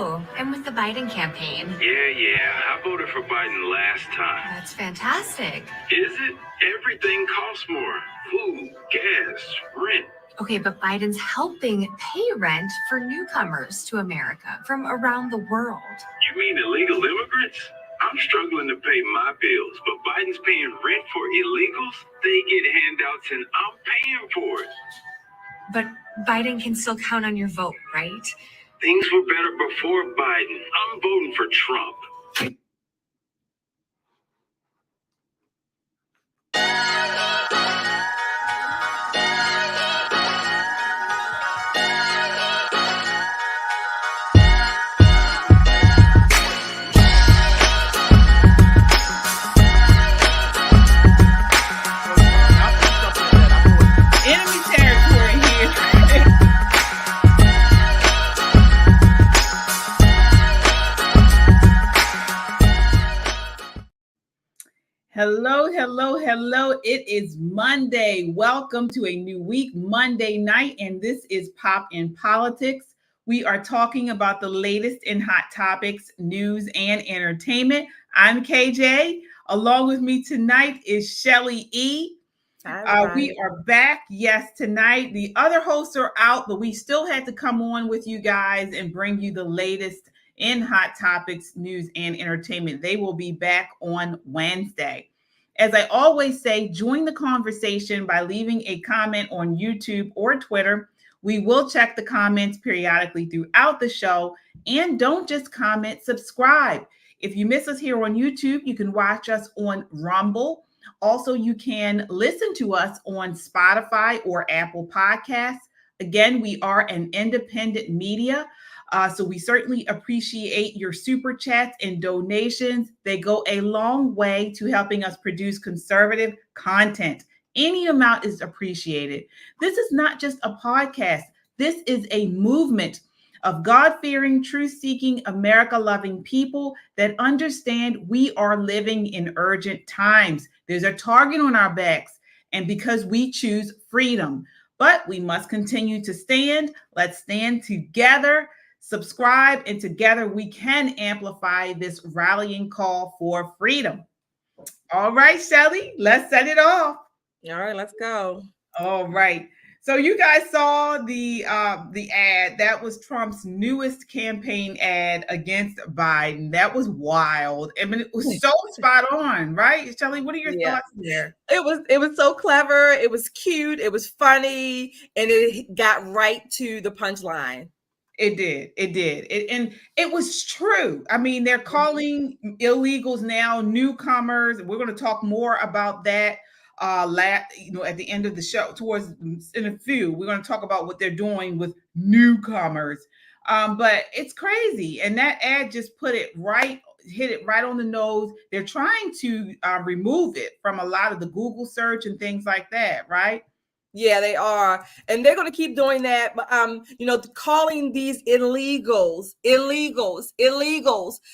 Oh, I'm with the Biden campaign. Yeah. I voted for Biden last time. That's fantastic. Is it? Everything costs more. Food, gas, rent. Okay, but Biden's helping pay rent for newcomers to America from around the world. You mean illegal immigrants? I'm struggling to pay my bills, but Biden's paying rent for illegals? They get handouts and I'm paying for it. But Biden can still count on your vote, right? Things were better before Biden. I'm voting for Trump. Enemy territory here. Hello. It is Monday. Welcome to a new week, Monday night, and this is Pop in Politics. We are talking about the latest in hot topics, news, and entertainment. I'm KJ. Along with me tonight is Shelly E. We are back, yes, tonight. The other hosts are out, but we still had to come on with you guys and bring you the latest in hot topics, news, and entertainment. They will be back on Wednesday. As I always say, join the conversation by leaving a comment on YouTube or Twitter. We will check the comments periodically throughout the show. And don't just comment, subscribe. If you miss us here on YouTube, you can watch us on Rumble. Also, you can listen to us on Spotify or Apple Podcasts. Again, we are an independent media, so we certainly appreciate your super chats and donations. They go a long way to helping us produce conservative content. Any amount is appreciated. This is not just a podcast. This is a movement of God-fearing, truth-seeking, America-loving people that understand we are living in urgent times. There's a target on our backs, and because we choose freedom. But we must continue to stand. Let's stand together, subscribe, and together we can amplify this rallying call for freedom. All right, Shelly, let's set it off. All right, let's go. All right. So you guys saw the ad. That was Trump's newest campaign ad against Biden. That was wild. I mean, it was so spot on, right? Shelly, what are your thoughts there? It was so clever. It was cute. It was funny, and it got right to the punchline. It did. And it was true. I mean, they're calling illegals now newcomers. We're going to talk more about that. At the end of the show, in a few, we're going to talk about what they're doing with newcomers. But it's crazy, and that ad just hit it right on the nose. They're trying to remove it from a lot of the Google search and things like that, right? Yeah, they are, and they're going to keep doing that. But calling these illegals,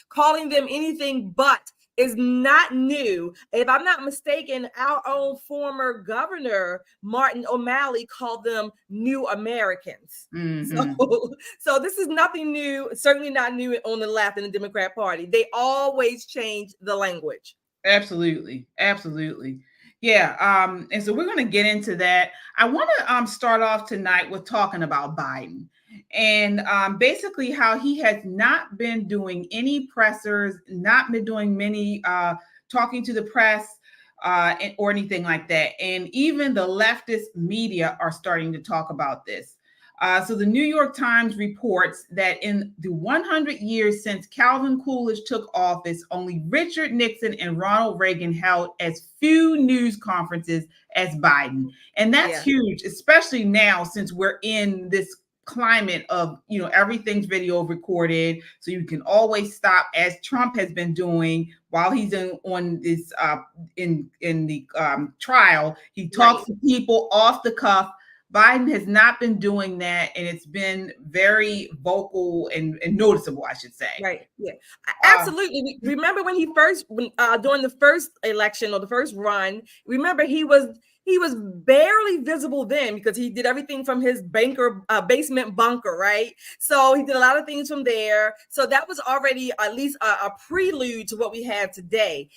calling them anything but is not new. If I'm not mistaken, our own former governor, Martin O'Malley, called them new Americans. Mm-hmm. So this is nothing new, certainly not new on the left in the Democrat Party. They always change the language. Absolutely. Yeah. And so we're going to get into that. I want to start off tonight with talking about Biden. And basically how he has not been doing any pressers, not been doing many talking to the press or anything like that. And even the leftist media are starting to talk about this. So the New York Times reports that in the 100 years since Calvin Coolidge took office, only Richard Nixon and Ronald Reagan held as few news conferences as Biden. And that's huge, especially now since we're in this climate of, everything's video recorded, so you can always stop, as Trump has been doing while he's on this in the trial. He talks to people off the cuff. Biden has not been doing that, and it's been very vocal and noticeable, I should say. Right. Yeah. Absolutely. Remember when during the first election or the first run, remember he was He was barely visible then because he did everything from his basement bunker, right? So he did a lot of things from there. So that was already at least a prelude to what we have today.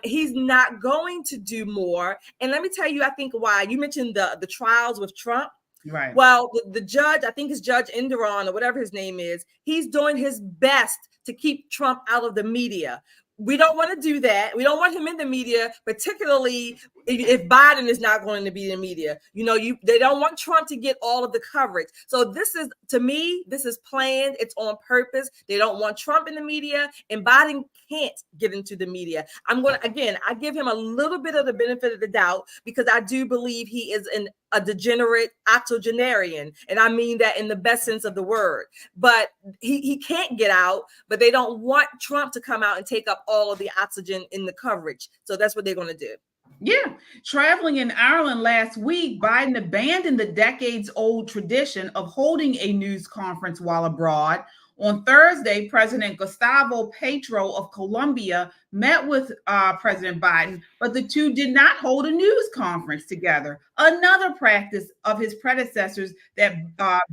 He's not going to do more. And let me tell you, I think why. You mentioned the trials with Trump. Right. Well, the judge, I think it's Judge Enderon or whatever his name is, he's doing his best to keep Trump out of the media. We don't want to do that. We don't want him in the media, particularly if Biden is not going to be in the media. They don't want Trump to get all of the coverage. So this is, to me, this is planned. It's on purpose. They don't want Trump in the media, and Biden can't get into the media. I give him a little bit of the benefit of the doubt because I do believe he is a degenerate octogenarian. And I mean that in the best sense of the word. But he can't get out, but they don't want Trump to come out and take up all of the oxygen in the coverage. So that's what they're going to do. Yeah. Traveling in Ireland last week, Biden abandoned the decades-old tradition of holding a news conference while abroad. On Thursday, President Gustavo Petro of Colombia met with President Biden, but the two did not hold a news conference together, another practice of his predecessors that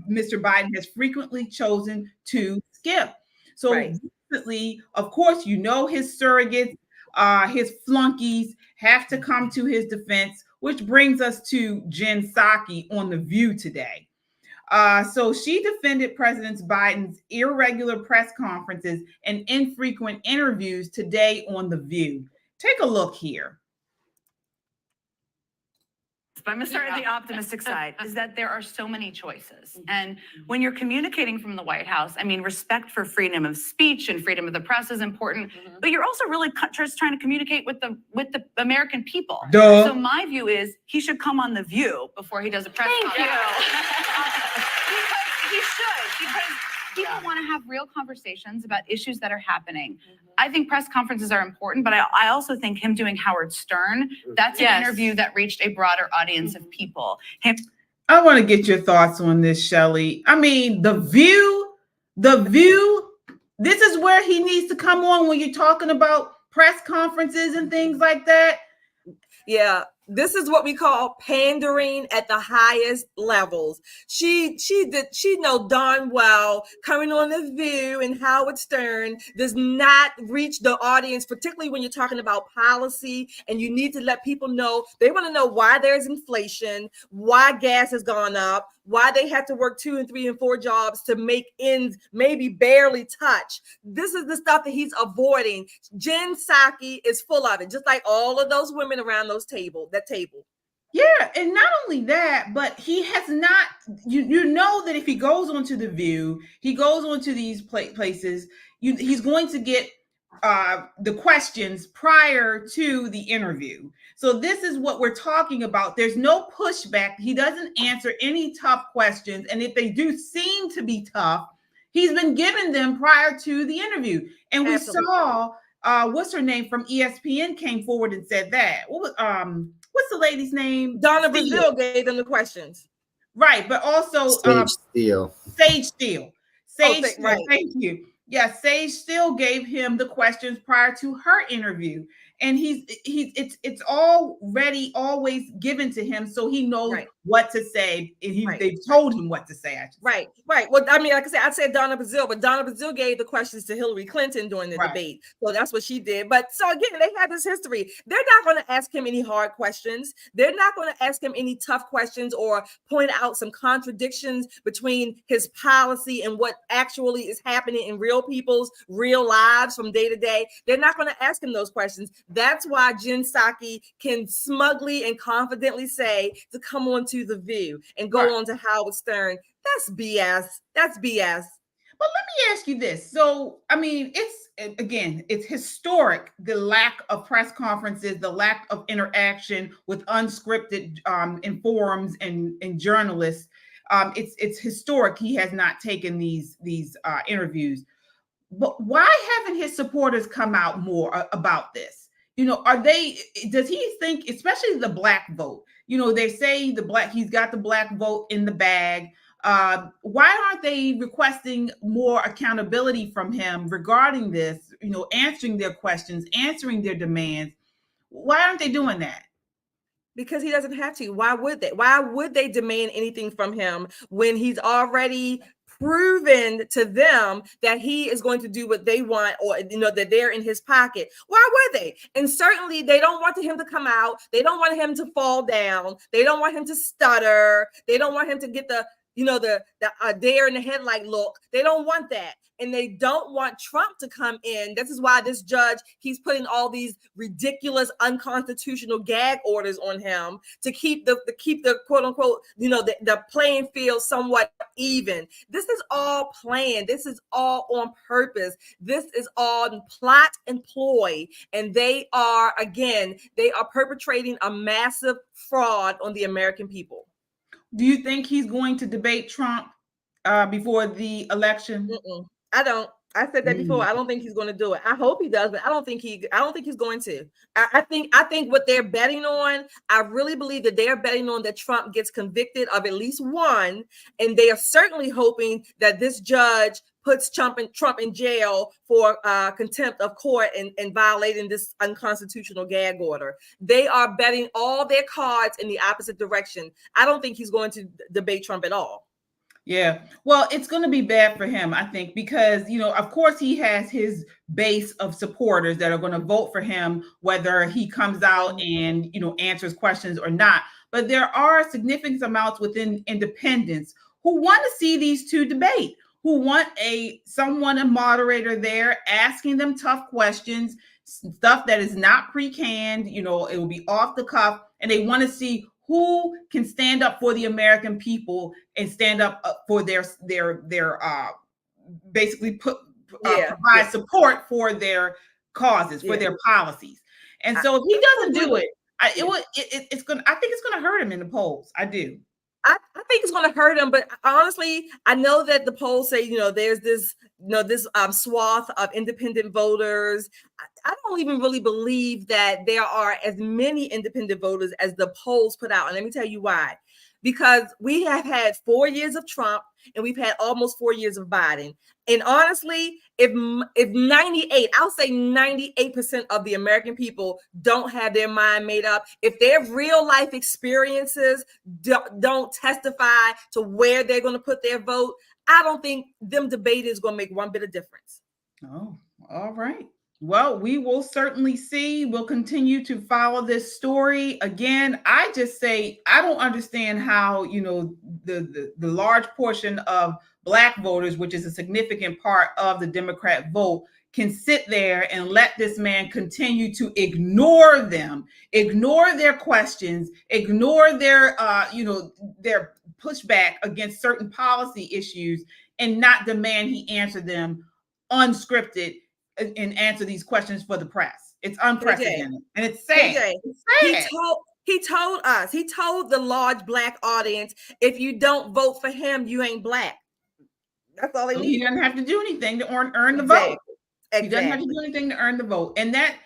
Mr. Biden has frequently chosen to skip. So recently, of course, his surrogates, his flunkies have to come to his defense, which brings us to Jen Psaki on The View today. So she defended President Biden's irregular press conferences and infrequent interviews today on The View. Take a look here. But I'm going to start at the optimistic side, is that there are so many choices. And when you're communicating from the White House, I mean, respect for freedom of speech and freedom of the press is important, but you're also really just trying to communicate with the American people. Duh. So my view is he should come on The View before he does a press conference. Thank you. Because he should, because people want to have real conversations about issues that are happening. I think press conferences are important, but I also think him doing Howard Stern, that's an interview that reached a broader audience of people. I want to get your thoughts on this, Shelley. I mean, The View, this is where he needs to come on when you're talking about press conferences and things like that. Yeah. This is what we call pandering at the highest levels. She know darn well coming on The View and Howard Stern does not reach the audience, particularly when you're talking about policy and you need to let people know. They want to know why there's inflation, why gas has gone up, why they have to work 2 and 3 and 4 jobs to make ends maybe barely touch. This is the stuff that he's avoiding. Jen Psaki is full of it, just like all of those women around that table. Yeah, and not only that, but he has not, you know that if he goes onto The View, he goes onto these places, he's going to get the questions prior to the interview. So this is what we're talking about. There's no pushback. He doesn't answer any tough questions. And if they do seem to be tough, he's been given them prior to the interview. And we saw, what's her name from ESPN came forward and said that. What's the lady's name? Donna Brazile gave them the questions. Right, but also Sage Steele. Sage Steele. Right. Thank you. Yeah, Sage Steele gave him the questions prior to her interview, and it's already always given to him, so he knows what to say. And they've told him what to say. Right. Well, I mean, like I said, I said Donna Brazile, but Donna Brazile gave the questions to Hillary Clinton during the debate, so that's what she did. But so again, they have this history. They're not going to ask him any hard questions. They're not going to ask him any tough questions or point out some contradictions between his policy and what actually is happening in real people's real lives from day to day. They're not going to ask him those questions. That's why Jen Psaki can smugly and confidently say to come on to The View and go on to Howard Stern. That's BS. That's BS. But let me ask you this. So, I mean, it's historic, the lack of press conferences, the lack of interaction with unscripted in forums and journalists. It's historic. He has not taken these interviews. But why haven't his supporters come out more about this? Does he think, especially the black vote, they say he's got the black vote in the bag. Why aren't they requesting more accountability from him regarding this, answering their questions, answering their demands? Why aren't they doing that? Because he doesn't have to. Why would they? Why would they demand anything from him when he's already proven to them that he is going to do what they want, or that they're in his pocket? Why would they? And certainly they don't want him to come out. They don't want him to fall down. They don't want him to stutter. They don't want him to get the deer in the headlight look. They don't want that. And they don't want Trump to come in. This is why this judge, he's putting all these ridiculous, unconstitutional gag orders on him to keep the quote unquote, the playing field somewhat even. This is all planned. This is all on purpose. This is all plot and ploy. And they are perpetrating a massive fraud on the American people. Do you think he's going to debate Trump before the election? I don't. I said that before. I don't think he's going to do it. I hope he does, but I don't think he's going to. I think what they're betting on, I really believe that they're betting on that Trump gets convicted of at least one, and they are certainly hoping that this judge puts Trump in jail for contempt of court and violating this unconstitutional gag order. They are betting all their cards in the opposite direction. I don't think he's going to debate Trump at all. Yeah, well, it's going to be bad for him, I think, because, of course, he has his base of supporters that are going to vote for him, whether he comes out and, answers questions or not. But there are significant amounts within independents who want to see these two debate, who want a moderator there asking them tough questions, stuff that is not pre-canned, it will be off the cuff, and they want to see who can stand up for the American people and stand up for their basically provide support for their causes, for their policies. And so if he doesn't do it, I think it's going to hurt him in the polls. I do. I think it's going to hurt him, but honestly, I know that the polls say, there's this, this swath of independent voters. I don't even really believe that there are as many independent voters as the polls put out. And let me tell you why. Because we have had 4 years of Trump and we've had almost 4 years of Biden. And honestly, if 98% of the American people don't have their mind made up, if their real life experiences don't testify to where they're going to put their vote, I don't think them debating is going to make one bit of difference. Oh, all right. Well, we will certainly see. We'll continue to follow this story. Again, I just say I don't understand how, the large portion of Black voters, which is a significant part of the Democrat vote, can sit there and let this man continue to ignore them, ignore their questions, ignore their, their pushback against certain policy issues, and not demand he answer them unscripted and answer these questions for the press. It's unprecedented, and it's sad. It's sad. He told the large Black audience, if you don't vote for him, you ain't Black. That's all they need. He doesn't have to do anything to earn the vote. He doesn't have to do anything to earn the vote, and that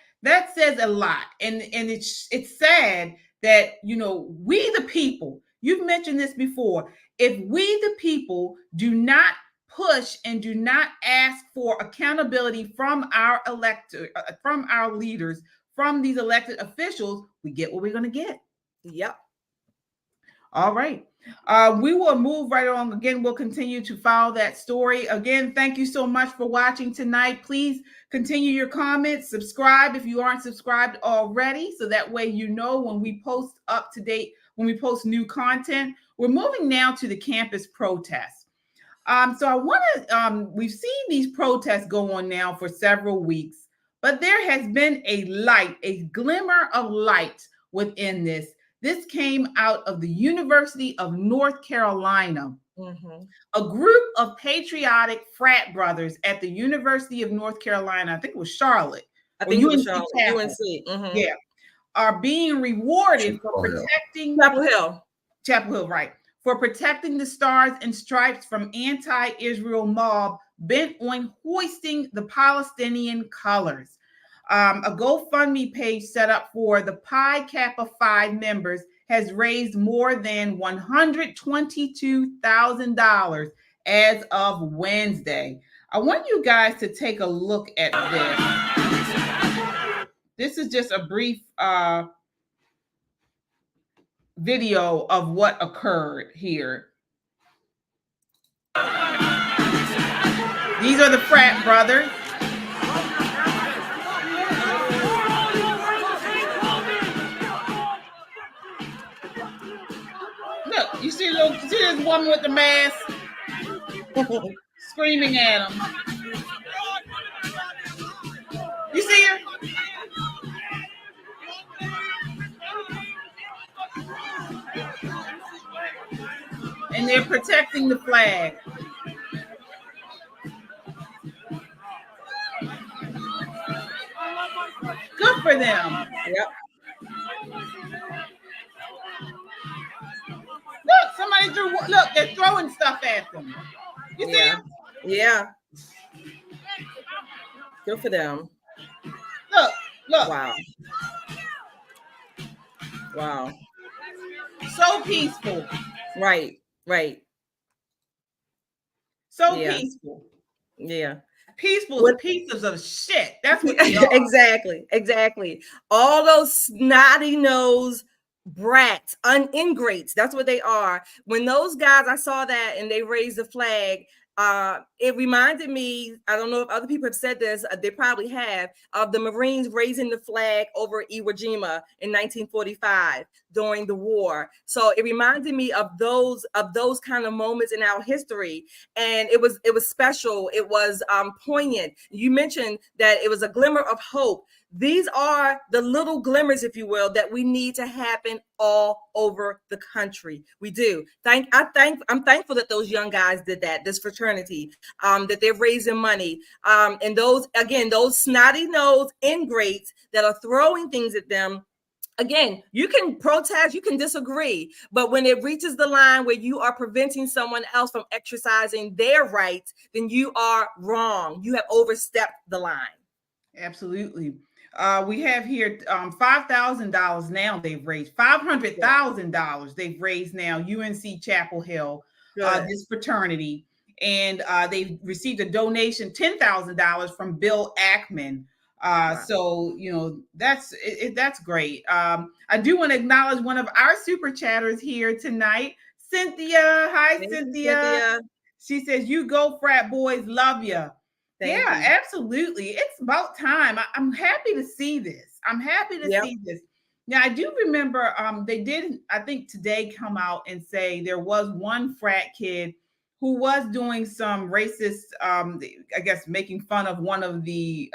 says a lot. And it's sad that we the people. You've mentioned this before. If we the people do not push and do not ask for accountability from our elected, from our leaders, from these elected officials, we get what we're going to get. Yep. All right. We will move right on. Again, we'll continue to follow that story. Again, thank you so much for watching tonight. Please continue your comments. Subscribe if you aren't subscribed already, so that way when we post up to date, when we post new content. We're moving now to the campus protests. So I want to, we've seen these protests go on now for several weeks, but there has been a glimmer of light within this. This came out of the University of North Carolina. Mm-hmm. A group of patriotic frat brothers at the University of North Carolina, I think it was Charlotte. I think it was Charlotte, UNC. Mm-hmm. Yeah, are being rewarded for protecting Chapel Hill, right. For protecting the Stars and Stripes from anti-Israel mob bent on hoisting the Palestinian colors. A GoFundMe page set up for the Pi Kappa Phi members has raised more than $122,000 as of Wednesday. I want you guys to take a look at this. This is just a brief video of what occurred here. These are the frat brothers. Look, you see this woman with the mask screaming at him. You see her? And they're protecting the flag. Good for them. Yep. Look, somebody threw. Look, they're throwing stuff at them. You see them? Yeah. Good for them. Look. Wow. So peaceful. Right. So peaceful. Yeah. Peaceful pieces of shit. That's what they are. Exactly. All those snotty nose brats, ingrates. That's what they are. When those guys, I saw that and they raised the flag. It reminded me, I don't know if other people have said this, they probably have, of the Marines raising the flag over Iwo Jima in 1945 during the war. So it reminded me of those kind of moments in our history. And it was special. It was poignant. You mentioned that it was a glimmer of hope. These are the little glimmers, if you will, that we need to happen all over the country. We do. I'm thankful that those young guys did that, this fraternity, that they're raising money. And those snotty nosed ingrates that are throwing things at them. Again, you can protest, you can disagree, but when it reaches the line where you are preventing someone else from exercising their rights, then you are wrong. You have overstepped the line. Absolutely. We have here $5,000 now they've raised. $500,000 they've raised now, UNC Chapel Hill, this fraternity. And they received a donation, $10,000 from Bill Ackman. Wow. So, that's great. I do want to acknowledge one of our super chatters here tonight, Cynthia. Hi, Cynthia. She says, "You go, frat boys, love you." Thank you. Absolutely. It's about time. I'm happy to see this. See this. Now, I do remember they did, I think today, come out and say there was one frat kid who was doing some racist, I guess, making fun of one of the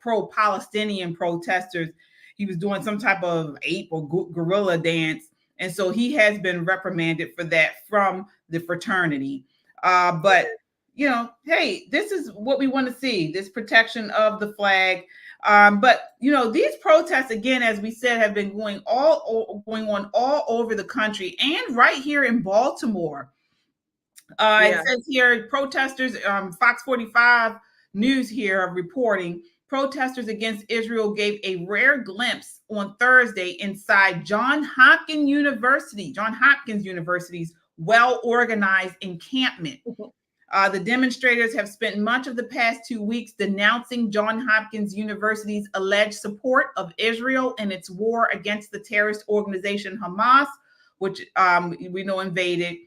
pro-Palestinian protesters. He was doing some type of ape or gorilla dance. And so he has been reprimanded for that from the fraternity. But hey, this is what we want to see, this protection of the flag. But these protests, again, as we said, have been going on all over the country and right here in Baltimore. It says here, protesters, Fox 45 News here are reporting, protesters against Israel gave a rare glimpse on Thursday inside Johns Hopkins University's well-organized encampment. The demonstrators have spent much of the past 2 weeks denouncing Johns Hopkins University's alleged support of Israel in its war against the terrorist organization Hamas, which we know invaded.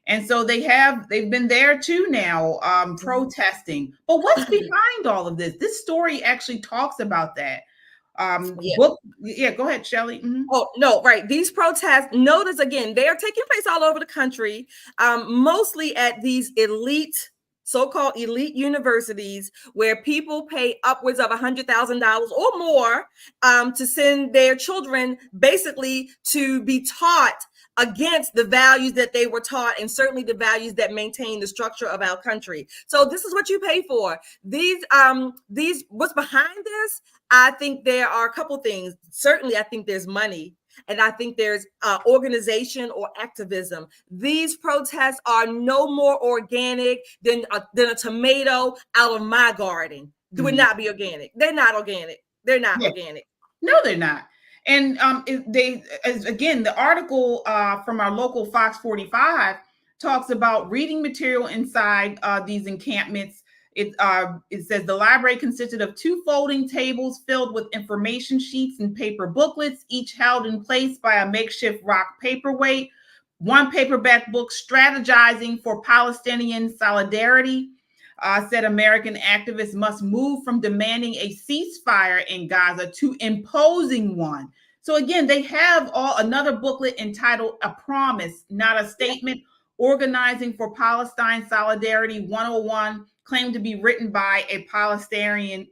And so they've been there too now, protesting. But what's behind all of this? This story actually talks about that. Go ahead, Shelley. Mm-hmm. Oh, no, right. These protests, notice again, they are taking place all over the country, mostly at these so-called elite universities where people pay upwards of $100,000 or more to send their children basically to be taught against the values that they were taught, and certainly the values that maintain the structure of our country. So this is what you pay for. These what's behind this? I think there are a couple things. Certainly, I think there's money, and I think there's organization or activism. These protests are no more organic than a tomato out of my garden. It would not be organic. They're not organic. Organic. No, they're not. And the article from our local Fox 45 talks about reading material inside these encampments It says the library consisted of 2 folding tables filled with information sheets and paper booklets, each held in place by a makeshift rock paperweight, 1 paperback book strategizing for Palestinian solidarity. Said American activists must move from demanding a ceasefire in Gaza to imposing one. So again, they have another booklet entitled "A Promise, Not a Statement: Organizing for Palestine Solidarity 101," claimed to be written by a Palestinian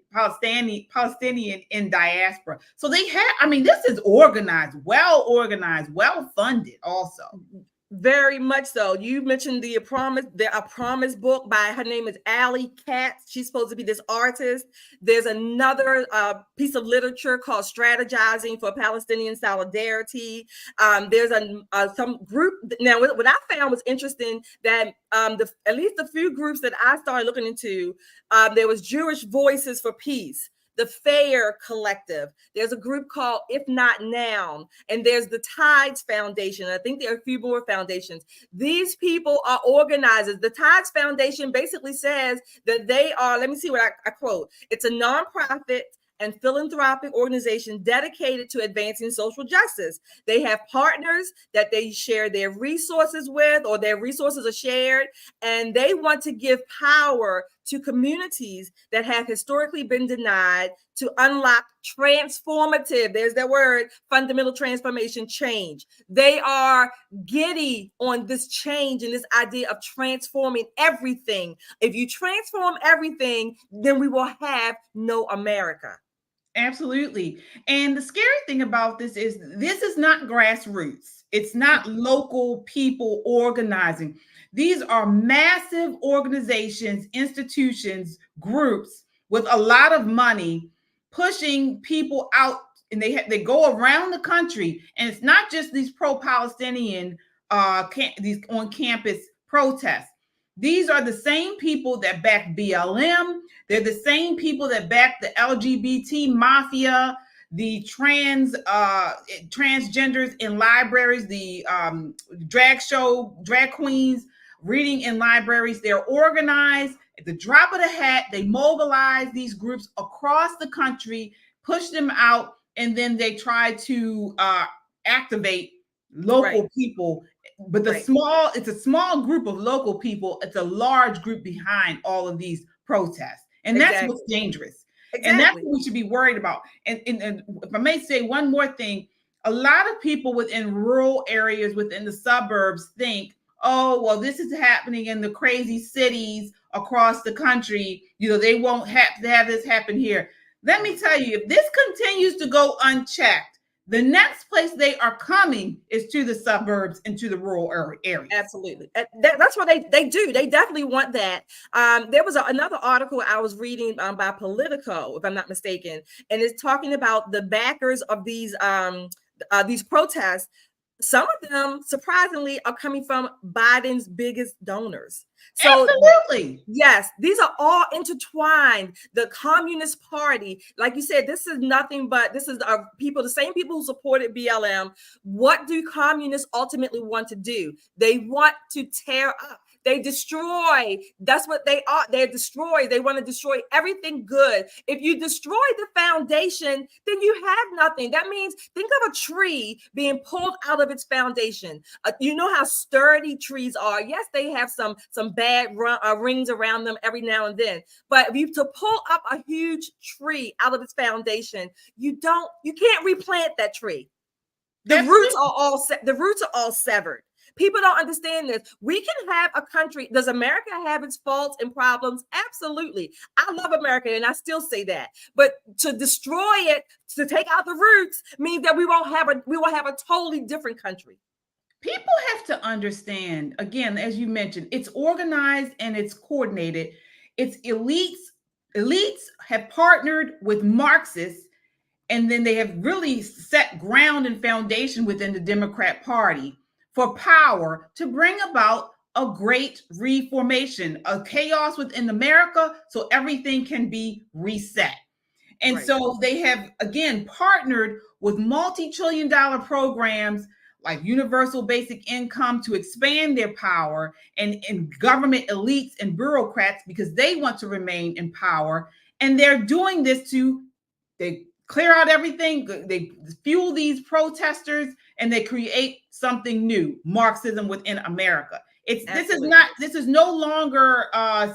in diaspora. So they have, I mean, this is organized, well funded also. Very much so. You mentioned the A Promise book by, her name is Allie Katz. She's supposed to be this artist. There's another piece of literature called Strategizing for Palestinian Solidarity. There's some group. Now, what I found was interesting that at least the few groups that I started looking into, there was Jewish Voices for Peace, the FAIR Collective. There's a group called If Not Now, and there's the Tides Foundation. I think there are a few more foundations. These people are organizers. The Tides Foundation basically says that they are, let me see what I quote. It's a nonprofit and philanthropic organization dedicated to advancing social justice. They have partners that they share their resources with, or their resources are shared, and they want to give power to communities that have historically been denied to unlock transformative, there's that word, fundamental transformation change. They are giddy on this change and this idea of transforming everything. If you transform everything, then we will have no America. Absolutely. And the scary thing about this is not grassroots. It's not local people organizing. These are massive organizations, institutions, groups with a lot of money pushing people out, and they go around the country. And it's not just these pro-Palestinian these on campus protests. These are the same people that back BLM. They're the same people that back the LGBT mafia, the transgenders in libraries, the drag queens reading in libraries. They're organized. At the drop of the hat, they mobilize these groups across the country, push them out, and then they try to activate local people. But it's a small group of local people. It's a large group behind all of these protests. And that's what's dangerous. And that's what we should be worried about. And if I may say one more thing, a lot of people within rural areas, within the suburbs, think, oh, well, this is happening in the crazy cities across the country. They won't have to have this happen here. Let me tell you, if this continues to go unchecked, the next place they are coming is to the suburbs and to the rural areas. Absolutely. That's what they do. They definitely want that. There was another article I was reading by Politico, if I'm not mistaken, and it's talking about the backers of these protests. Some of them, surprisingly, are coming from Biden's biggest donors. So, absolutely. Yes, these are all intertwined. The Communist Party, like you said, this is nothing but, this is people, the same people who supported BLM. What do communists ultimately want to do? They want to tear up. They destroy. That's what they are. They're destroyed. They want to destroy everything good. If you destroy the foundation, then you have nothing. That means, think of a tree being pulled out of its foundation. You know how sturdy trees are. Yes, they have some bad rings around them every now and then. But if you to pull up a huge tree out of its foundation, you can't replant that tree. The roots are all severed. People don't understand this. We can have a country. Does America have its faults and problems? Absolutely. I love America, and I still say that. But to destroy it, to take out the roots, means that we will have a totally different country. People have to understand, again, as you mentioned, it's organized and it's coordinated. It's elites. Elites have partnered with Marxists, and then they have really set ground and foundation within the Democrat Party for power to bring about a great reformation, a chaos within America, so everything can be reset. And so they have, again, partnered with multi-trillion-dollar programs like universal basic income to expand their power, and government elites and bureaucrats because they want to remain in power. And they're doing this they clear out everything, they fuel these protesters, and they create something new, Marxism within America. This is no longer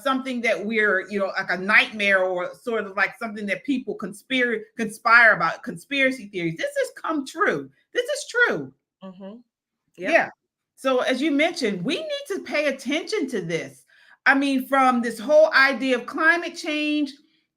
something that we're, like a nightmare, or sort of like something that people conspire about, conspiracy theories. This has come true. This is true. Mm-hmm. Yep. Yeah. So as you mentioned, we need to pay attention to this. I mean, from this whole idea of climate change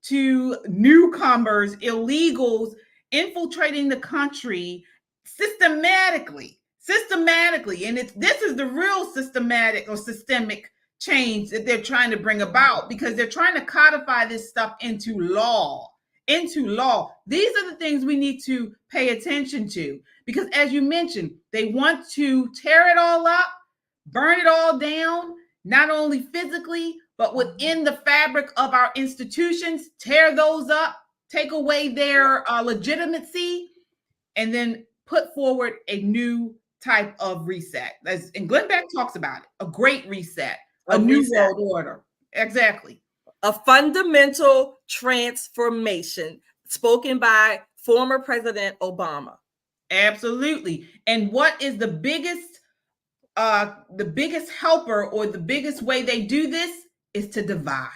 to newcomers, illegals infiltrating the country systematically. And this is the real systematic or systemic change that they're trying to bring about, because they're trying to codify this stuff into law. These are the things we need to pay attention to, because as you mentioned, they want to tear it all up, burn it all down, not only physically, but within the fabric of our institutions, tear those up, take away their legitimacy, and then put forward a new type of reset. And Glenn Beck talks about it, a great reset, a new world order. Exactly. A fundamental transformation spoken by former President Obama. Absolutely. And what is the biggest helper, or the biggest way they do this, is to divide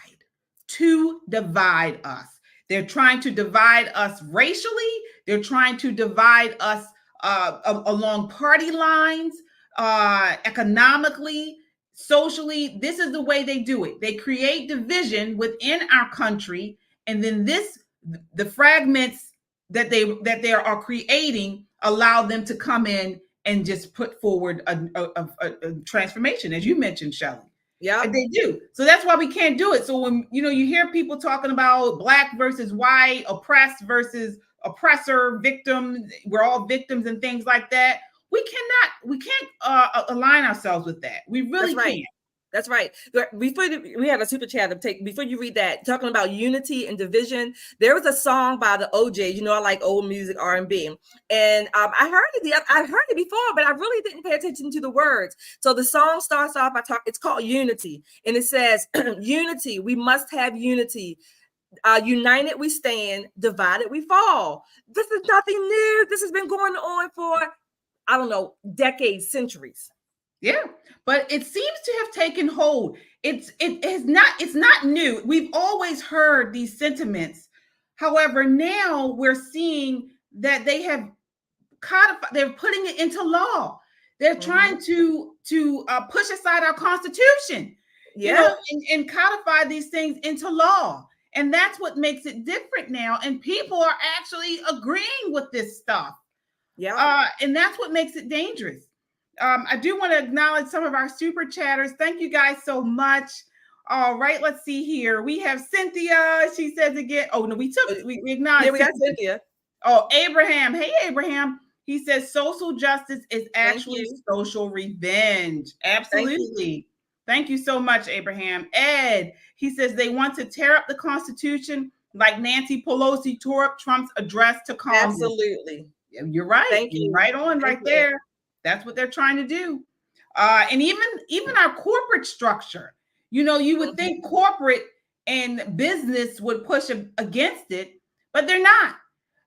us. They're trying to divide us racially. They're trying to divide us along party lines, economically, socially. This is the way they do it. They create division within our country, and then the fragments that they are creating allow them to come in and just put forward a transformation, as you mentioned, Shelley. Yeah, they do. So that's why we can't do it. So when you hear people talking about Black versus white, oppressed versus oppressor, victim, we're all victims and things like that, we can't align ourselves with that. We really can't. That's right. Before we have a super chat to take, before you read that, talking about unity and division, there was a song by the OJs. I like old music, R&B, and I heard it before, but I really didn't pay attention to the words. So the song starts off it's called Unity, and it says, "Unity, we must have unity. United we stand, divided we fall." This is nothing new. This has been going on for, I don't know, decades, centuries. Yeah, but it seems to have taken hold. It's not new. We've always heard these sentiments. However, now we're seeing that they have codified. They're putting it into law. They're trying to push aside our Constitution, and codify these things into law. And that's what makes it different now. And people are actually agreeing with this stuff. Yeah, and that's what makes it dangerous. I do want to acknowledge some of our super chatters. Thank you guys so much. All right, let's see here. We have Cynthia. She says again. Oh no, we acknowledged. Yeah, we got Cynthia. Oh, Abraham. Hey, Abraham. He says social justice is actually social revenge. Absolutely. Thank you so much, Abraham. Ed. He says they want to tear up the Constitution like Nancy Pelosi tore up Trump's address to Congress. Absolutely. You're right. Thank you. Right on, right there. That's what they're trying to do. And even our corporate structure, you would think corporate and business would push against it, but they're not,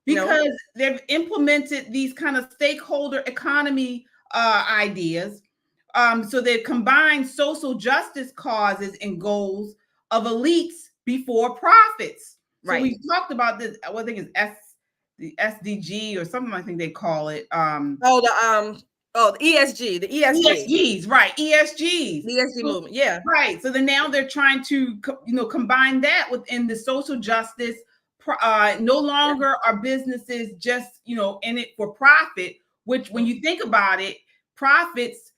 because they've implemented these kind of stakeholder economy ideas. So they combine social justice causes and goals of elites before profits. Right. So we talked about this. I think it's the SDG or something. I think they call it. The ESG, the ESGs, right? ESGs, the ESG movement, yeah, right. So then now they're trying to, combine that within the social justice. No longer are businesses just, in it for profit. Which, when you think about it, profits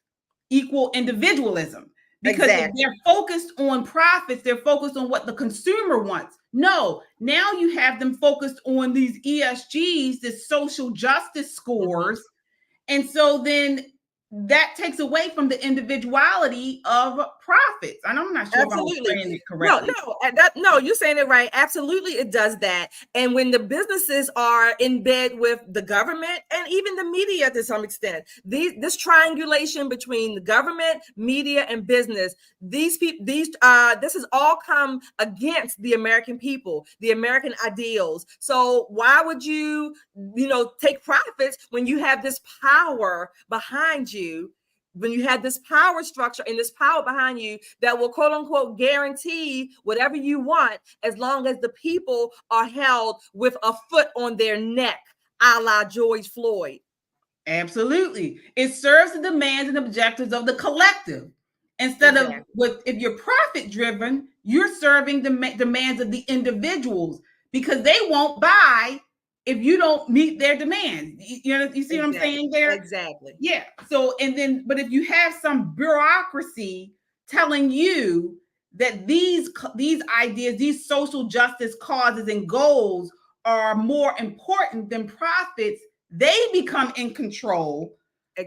equal individualism, because if they're focused on profits, they're focused on what the consumer wants. No, now you have them focused on these ESGs, the social justice scores. And so then that takes away from the individuality of profits. And I'm not sure Absolutely. if I'm saying it correctly. No, you're saying it right. Absolutely, it does that. And when the businesses are in bed with the government and even the media to some extent, this triangulation between the government, media, and business, this has all come against the American people, the American ideals. So why would you take profits when you have this power behind you? When you have this power structure and this power behind you that will quote unquote guarantee whatever you want, as long as the people are held with a foot on their neck, a la George Floyd. Absolutely. It serves the demands and objectives of the collective. Instead of if you're profit driven, you're serving the demands of the individuals because they won't buy if you don't meet their demands. You see what I'm saying there? Exactly. Yeah. So, but if you have some bureaucracy telling you that these ideas, these social justice causes and goals are more important than profits, they become in control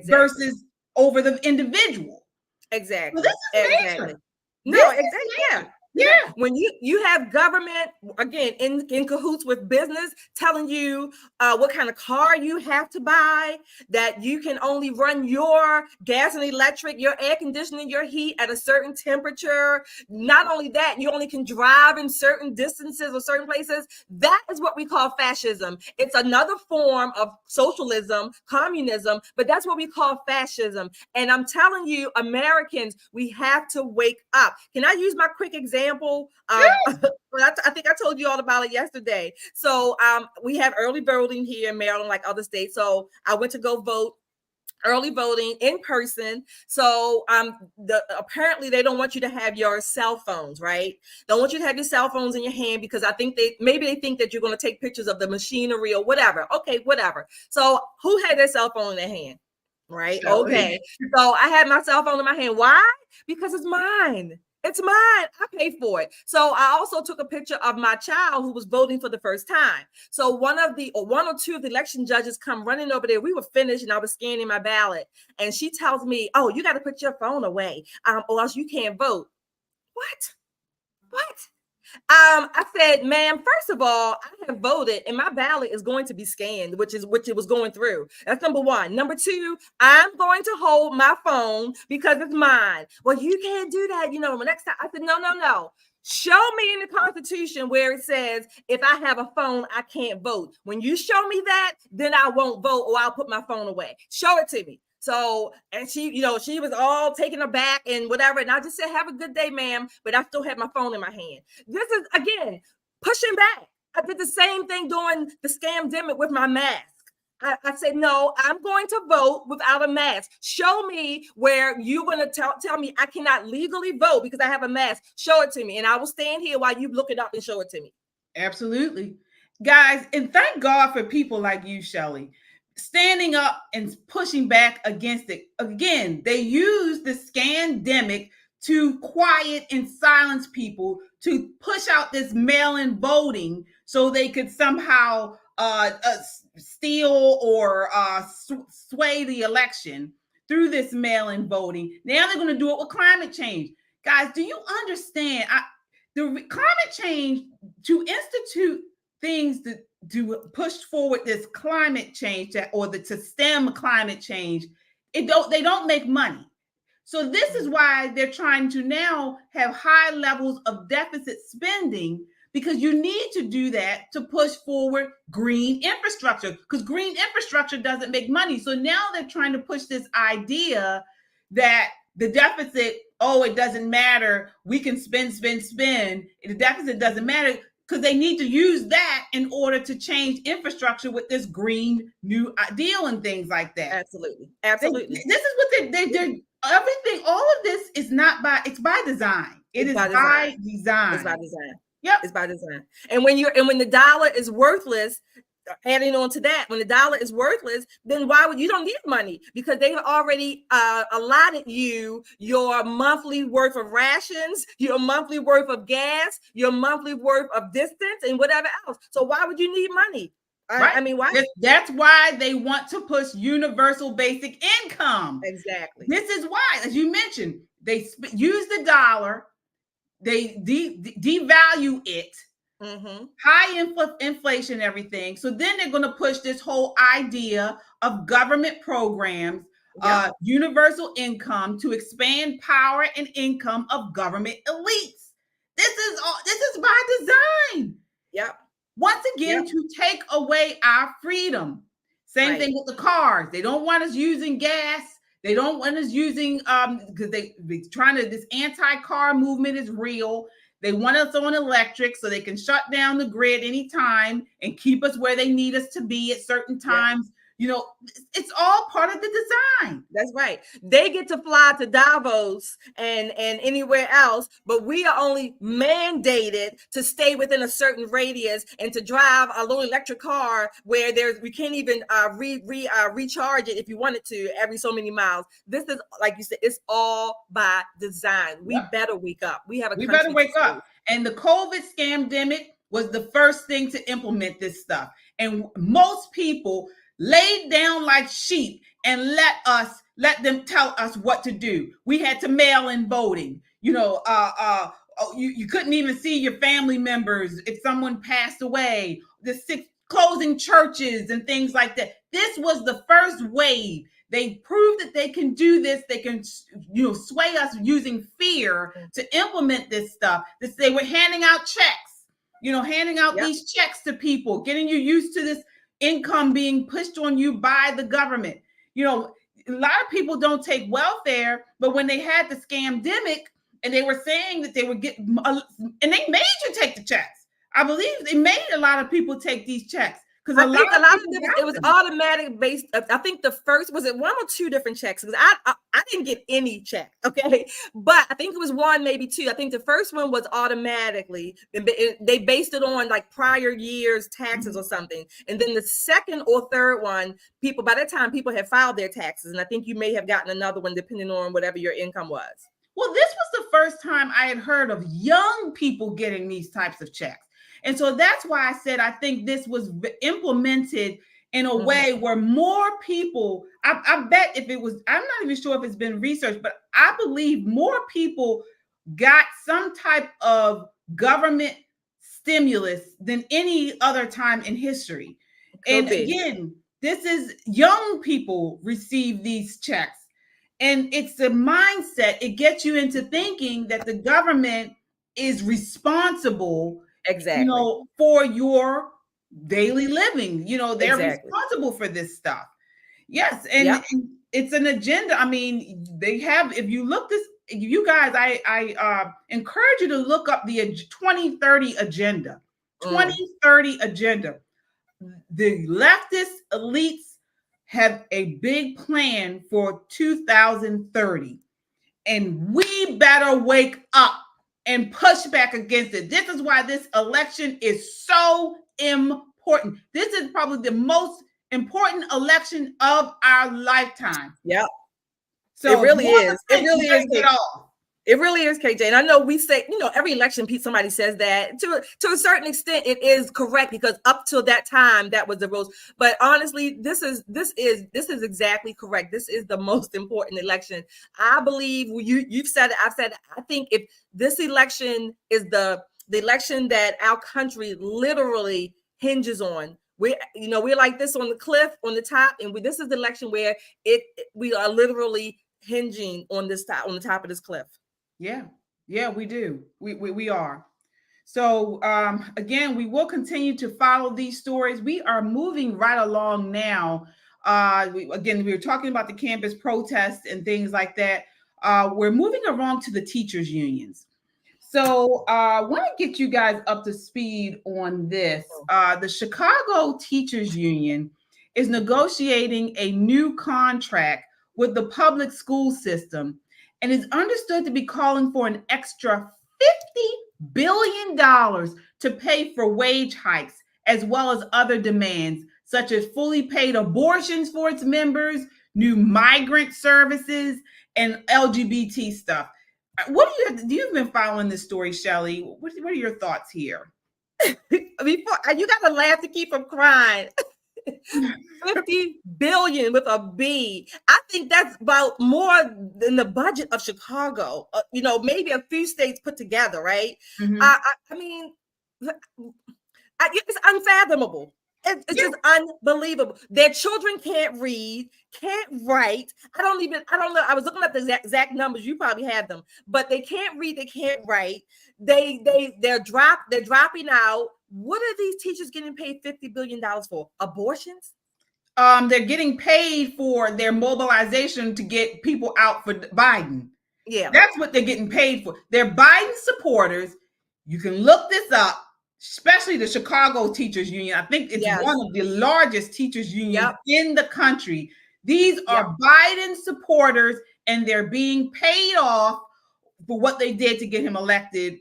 versus over the individual. Exactly. Well, this is major. No, exactly. Yeah. Yeah. When you have government again in cahoots with business telling you what kind of car you have to buy, that you can only run your gas and electric, your air conditioning, your heat at a certain temperature. Not only that, you only can drive in certain distances or certain places. That is what we call fascism. It's another form of socialism, communism, but that's what we call fascism. And I'm telling you, Americans, we have to wake up. Can I use my quick example? I think I told you all about it yesterday. So we have early voting here in Maryland, like other states. So I went to go vote. Early voting in person. So apparently they don't want you to have your cell phones, right? Don't want you to have your cell phones in your hand because I think they think that you're going to take pictures of the machinery or whatever. Okay, whatever. So who had their cell phone in their hand? Right. Okay. So I had my cell phone in my hand. Why? Because it's mine. It's mine. I paid for it. So I also took a picture of my child who was voting for the first time. So one or two of the election judges come running over there. We were finished and I was scanning my ballot. And she tells me, "Oh, you got to put your phone away or else you can't vote." What? I said, "Ma'am, first of all, I have voted and my ballot is going to be scanned, which it was going through. That's number one. Number two, I'm going to hold my phone because it's mine." "Well, you can't do that. Next time." I said, No. Show me in the Constitution where it says if I have a phone, I can't vote. When you show me that, then I won't vote or I'll put my phone away. Show it to me. So, and she was all taken aback and whatever. And I just said, "Have a good day, ma'am." But I still had my phone in my hand. This is, again, pushing back. I did the same thing during the scamdemic with my mask. I said, "No, I'm going to vote without a mask. Show me where you're going to tell me I cannot legally vote because I have a mask. Show it to me. And I will stand here while you look it up and show it to me." Absolutely. Guys, and thank God for people like you, Shelley, standing up and pushing back against it. Again, they use the scandemic to quiet and silence people, to push out this mail-in voting so they could somehow steal or sway the election through this mail-in voting. Now they're going to do it with climate change. Guys, do you understand? The climate change, to institute things to push forward this climate change to stem climate change, they don't make money. So this is why they're trying to now have high levels of deficit spending, because you need to do that to push forward green infrastructure, because green infrastructure doesn't make money. So now they're trying to push this idea that the deficit, it doesn't matter. We can spend. The deficit doesn't matter, because they need to use that in order to change infrastructure with this green new deal and things like that. Absolutely. This is what they're everything. All of this is it's by design. It's by design. It's by design. Yep. It's by design. And when the dollar is worthless, adding on to that, when the dollar is worthless, then you don't need money, because they have already allotted you your monthly worth of rations, your monthly worth of gas, your monthly worth of distance, and whatever else. So why would you need money? Right. I mean, why? That's why they want to push universal basic income. Exactly. This is why, as you mentioned, They use the dollar. They devalue it. High inflation and everything. So then they're going to push this whole idea of government programs, universal income, to expand power and income of government elites. This is by design. Yep. Once again, to take away our freedom. Same thing with the cars. They don't want us using gas. They don't want us using because they're trying to, this anti-car movement is real. They want us on electric so they can shut down the grid anytime and keep us where they need us to be at certain times. You know, it's all part of the design. That's right. They get to fly to Davos and anywhere else, but we are only mandated to stay within a certain radius and to drive a little electric car where we can't even recharge it if you wanted to every so many miles. This is, like you said, it's all by design. We better wake up. We better wake up. And the COVID scamdemic was the first thing to implement this stuff. And most people laid down like sheep and let them tell us what to do. We had to mail in voting. You know, you couldn't even see your family members if someone passed away. Closing churches and things like that. This was the first wave. They proved that they can do this. They can, sway us using fear to implement this stuff. They were handing out checks, handing out these checks to people, getting you used to this income being pushed on you by the government. A lot of people don't take welfare, but when they had the scamdemic and they were saying that they were getting, and they made you take the checks. I believe they made a lot of people take these checks. Because a lot of them, it was automatic based. I think the first, was it one or two different checks? Because I didn't get any check, okay? But I think it was one, maybe two. I think the first one was automatically. They based it on like prior year's taxes or something. And then the second or third one, by that time, people had filed their taxes. And I think you may have gotten another one depending on whatever your income was. Well, this was the first time I had heard of young people getting these types of checks. And so that's why I said I think this was implemented in a way where more people, I bet if it was, I'm not even sure if it's been researched, but I believe more people got some type of government stimulus than any other time in history. Again, this is young people receive these checks. And it's the mindset. It gets you into thinking that the government is responsible for your daily living. They're responsible for this stuff. Yes. And it's an agenda. I mean, they have, if you look this, you guys, I encourage you to look up the 2030 agenda. 2030 agenda. The leftist elites have a big plan for 2030. And we better wake up and push back against it. This is why this election is so important. This is probably the most important election of our lifetime. Yeah. So it really is. It really is. It really is, KJ. And I know we say, every election, somebody says that. To a certain extent, it is correct because up till that time, that was the rules. But honestly, this is exactly correct. This is the most important election. I believe you've said it. I've said it. I think if this election is the election that our country literally hinges on, we're like this on the cliff on the top, and this is the election where we are literally hinging on the top of this cliff. Yeah, we do. We are. So again, we will continue to follow these stories. We are moving right along now. We were talking about the campus protests and things like that. We're moving along to the teachers' unions. So I want to get you guys up to speed on this. The Chicago Teachers Union is negotiating a new contract with the public school system and is understood to be calling for an extra $50 billion to pay for wage hikes, as well as other demands, such as fully paid abortions for its members, new migrant services, and LGBT stuff. You've been following this story, Shelley. What are your thoughts here? You got to laugh to keep from crying. 50 billion with a B. I think that's about more than the budget of Chicago. Maybe a few states put together, right? Mhm. I mean, it's unfathomable. It's just unbelievable. Their children can't read, can't write. I don't know. I was looking at the exact numbers. You probably have them, but they can't read, they can't write. They're dropping out. What are these teachers getting paid $50 billion for? Abortions? They're getting paid for their mobilization to get people out for Biden. Yeah. That's what they're getting paid for. They're Biden supporters. You can look this up, especially the Chicago Teachers Union. I think it's one of the largest teachers unions in the country. These are Biden supporters, and they're being paid off for what they did to get him elected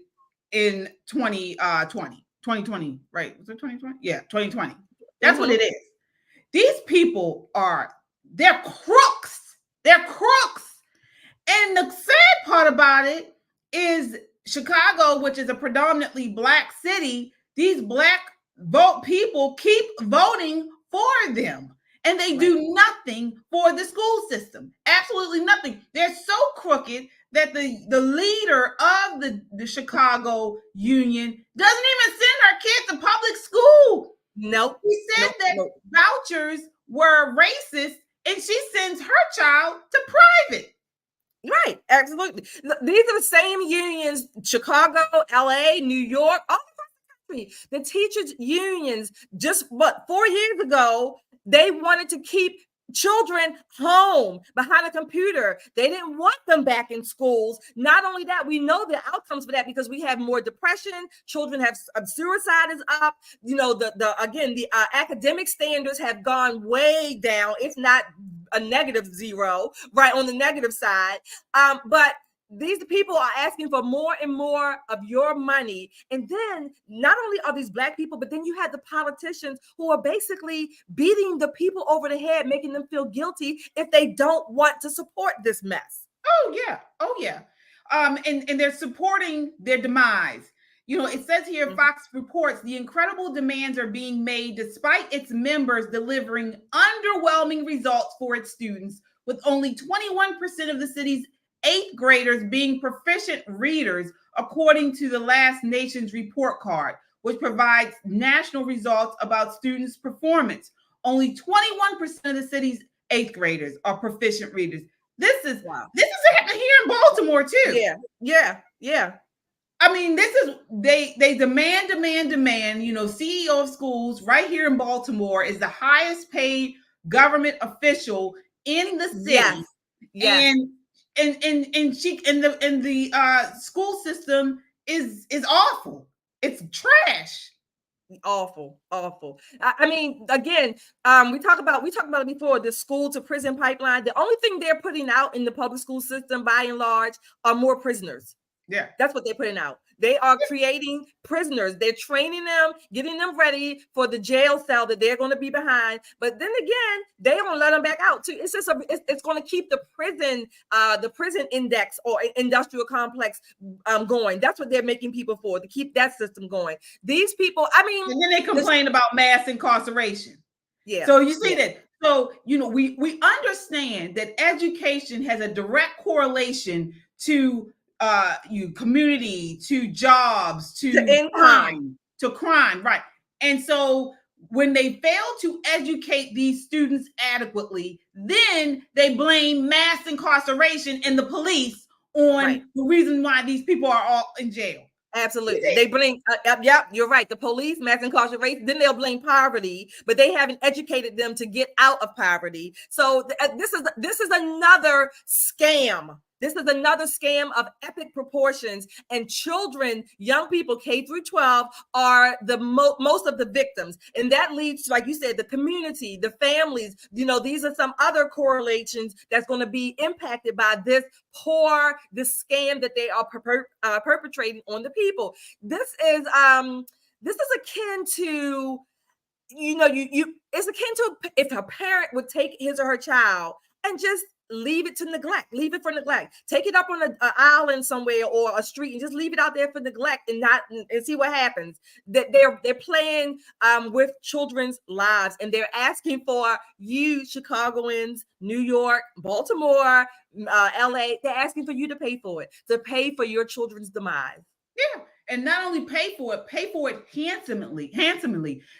in 2020, right? Was it 2020? Yeah, 2020. That's what it is. These people they're crooks. They're crooks. And the sad part about it is Chicago, which is a predominantly Black city, these Black people keep voting for them. And they do nothing for the school system. Absolutely nothing. They're so crooked that the leader of the Chicago Union doesn't even send her kids to public school. Nope. He said that vouchers were racist, and she sends her child to private. Right, absolutely. These are the same unions, Chicago, LA, New York, all across the country. The teachers' unions, just 4 years ago, they wanted to keep children home behind a computer. They didn't want them back in schools. Not only that, we know the outcomes for that because we have more depression. Children have suicide is up. The academic standards have gone way down, if not a -0, right, on the negative side. But these people are asking for more and more of your money. And then not only are these Black people, but then you have the politicians who are basically beating the people over the head, making them feel guilty if they don't want to support this mess. Oh yeah. And they're supporting their demise. It says here, Fox reports the incredible demands are being made despite its members delivering underwhelming results for its students, with only 21% of the city's 8th graders being proficient readers, according to the last Nation's report card, which provides national results about students' performance. Only 21% of the city's 8th graders are proficient readers. This is happening here in Baltimore too. Yeah. I mean, they demand. CEO of schools right here in Baltimore is the highest paid government official in the city. Yes. And the school system is awful. It's trash. Awful. I mean, again, we talked about it before, the school to prison pipeline. The only thing they're putting out in the public school system, by and large, are more prisoners. Yeah, that's what they're putting out. They are creating prisoners. They're training them, getting them ready for the jail cell that they're going to be behind. But then again, they don't let them back out too. It's just it's going to keep the prison index or industrial complex going. That's what they're making people for, to keep that system going. These people, I mean, and then they complain about mass incarceration. Yeah. So you see that. So we understand that education has a direct correlation to community, to jobs, to crime, right? And so when they fail to educate these students adequately, then they blame mass incarceration and the police on the reason why these people are all in jail. Absolutely. They blame, you're right. The police, mass incarceration, then they'll blame poverty, but they haven't educated them to get out of poverty. So this is another scam. This is another scam of epic proportions, and children, young people, K through 12, are the most of the victims. And that leads to, like you said, the community, the families. These are some other correlations that's going to be impacted by this scam that they are perpetrating on the people. This is akin to, it's akin to if a parent would take his or her child and just leave it to neglect. Leave it for neglect. Take it up on an island somewhere or a street and just leave it out there for neglect and see what happens. That they're playing with children's lives, and they're asking for you, Chicagoans, New York, Baltimore, LA. They're asking for you to pay for it, to pay for your children's demise. Yeah. And not only pay for it handsomely.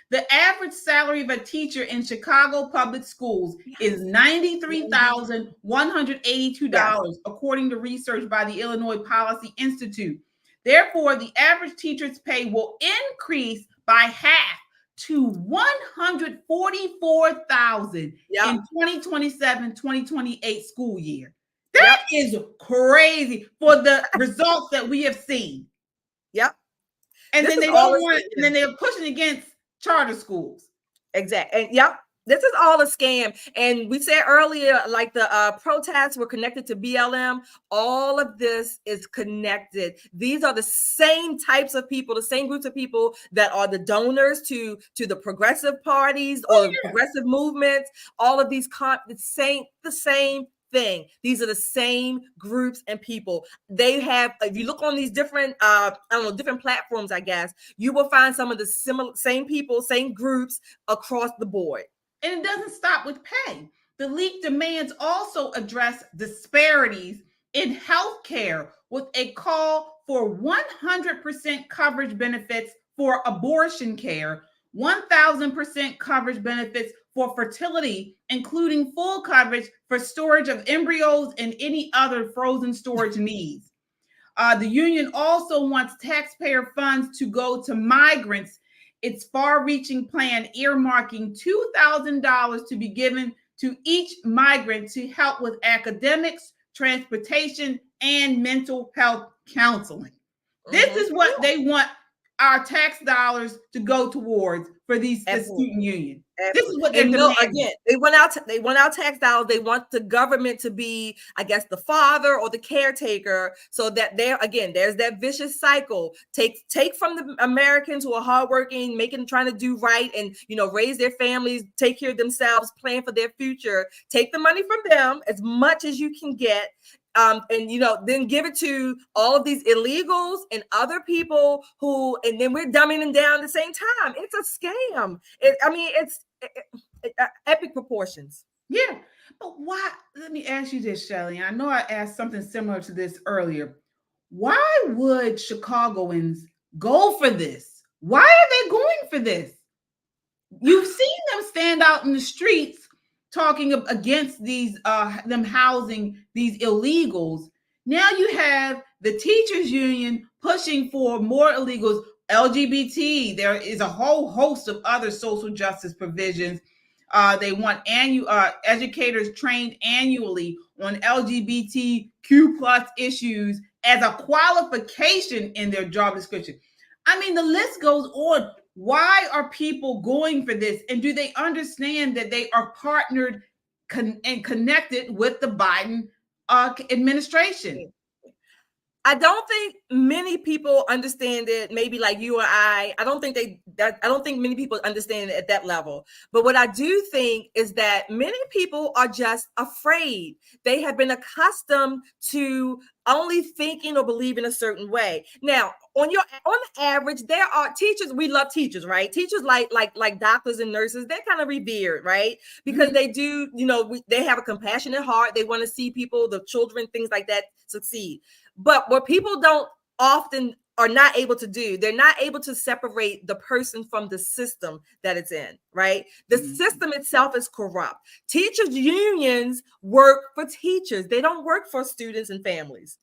The average salary of a teacher in Chicago public schools is $93,182, according to research by the Illinois Policy Institute. Therefore, the average teacher's pay will increase by half to $144,000 in 2027-2028 school year. That is crazy for the results that we have seen. Yep. And then they don't want, and then they're pushing against charter schools. Exactly. And this is all a scam. And we said earlier, like the protests were connected to BLM. All of this is connected. These are the same types of people, the same groups of people that are the donors to the progressive parties or progressive movements. All of these the same thing. These are the same groups and people. They have, if you look on these different different platforms, I guess, you will find some of the same people, same groups across the board. And it doesn't stop with pay. The leaked demands also address disparities in healthcare with a call for 100% coverage benefits for abortion care, 1,000% coverage benefits for fertility, including full coverage for storage of embryos and any other frozen storage needs. The union also wants taxpayer funds to go to migrants. Its far-reaching plan earmarking $2,000 to be given to each migrant to help with academics, transportation, and mental health counseling. This is what they want our tax dollars to go towards for the student union. This is what they're demanding. Again, they want our tax dollars. They want the government to be, I guess, the father or the caretaker, so that there's that vicious cycle. Take from the Americans who are hardworking, trying to do right, and raise their families, take care of themselves, plan for their future. Take the money from them as much as you can get. And then give it to all of these illegals and other people and then we're dumbing them down at the same time. It's a scam. It's epic proportions. Yeah, but why? Let me ask you this, Shelly. I know I asked something similar to this earlier. Why would Chicagoans go for this? Why are they going for this? You've seen them stand out in the streets talking against them housing these illegals. Now you have the teachers union pushing for more illegals, LGBT. There is a whole host of other social justice provisions. They want educators trained annually on LGBTQ plus issues as a qualification in their job description. The list goes on. Why are people going for this? And do they understand that they are partnered and connected with the Biden administration? I don't think many people understand it. Maybe like you or I don't think many people understand it at that level. But what I do think is that many people are just afraid. They have been accustomed to only thinking or believing a certain way. Now, on the average, there are teachers. We love teachers, right? Teachers like doctors and nurses. They're kind of revered, right? Because they do, they have a compassionate heart. They want to see people, the children, things like that succeed. But what people are not able to do, they're not able to separate the person from the system that it's in, right? The system itself is corrupt. Teachers' unions work for teachers. They don't work for students and families.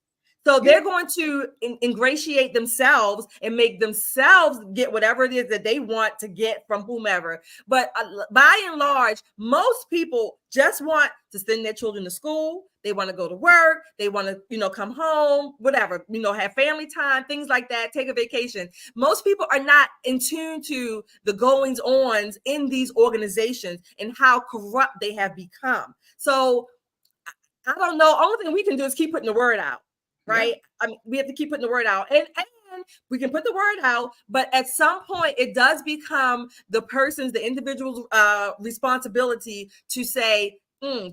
So they're going to ingratiate themselves and make themselves get whatever it is that they want to get from whomever. But by and large, most people just want to send their children to school. They want to go to work. They want to, come home, whatever, have family time, things like that, take a vacation. Most people are not in tune to the goings ons in these organizations and how corrupt they have become. So I don't know. Only thing we can do is keep putting the word out. Right. Yeah. We have to keep putting the word out and we can put the word out, but at some point it does become the individual's responsibility to say,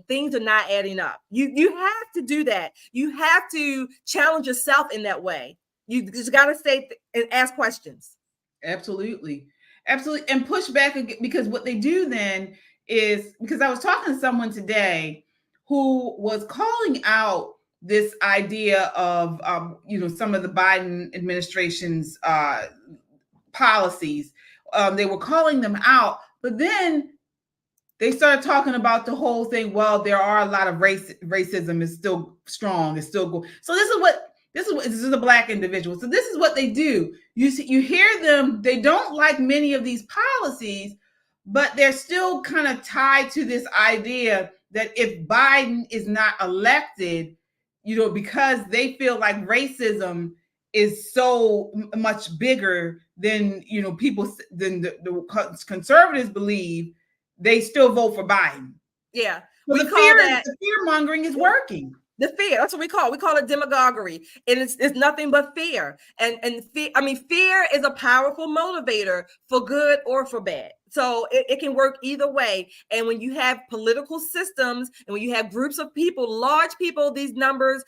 things are not adding up. You have to do that. You have to challenge yourself in that way. You just got to stay and ask questions. Absolutely. Absolutely. And push back because what they do then is, because I was talking to someone today who was calling out this idea of, some of the Biden administration's policies. They were calling them out, but then they started talking about the whole thing. Well, there are a lot of racism is still strong. It's still going. So this is a Black individual. So this is what they do. You hear them. They don't like many of these policies, but they're still kind of tied to this idea that if Biden is not elected, because they feel like racism is so much bigger than the conservatives believe, they still vote for Biden. Yeah. So the fear mongering is working. The fear, that's what we call it demagoguery. And it's nothing but fear. And fear is a powerful motivator for good or for bad. So it can work either way. And when you have political systems and when you have groups of people, large people, these numbers,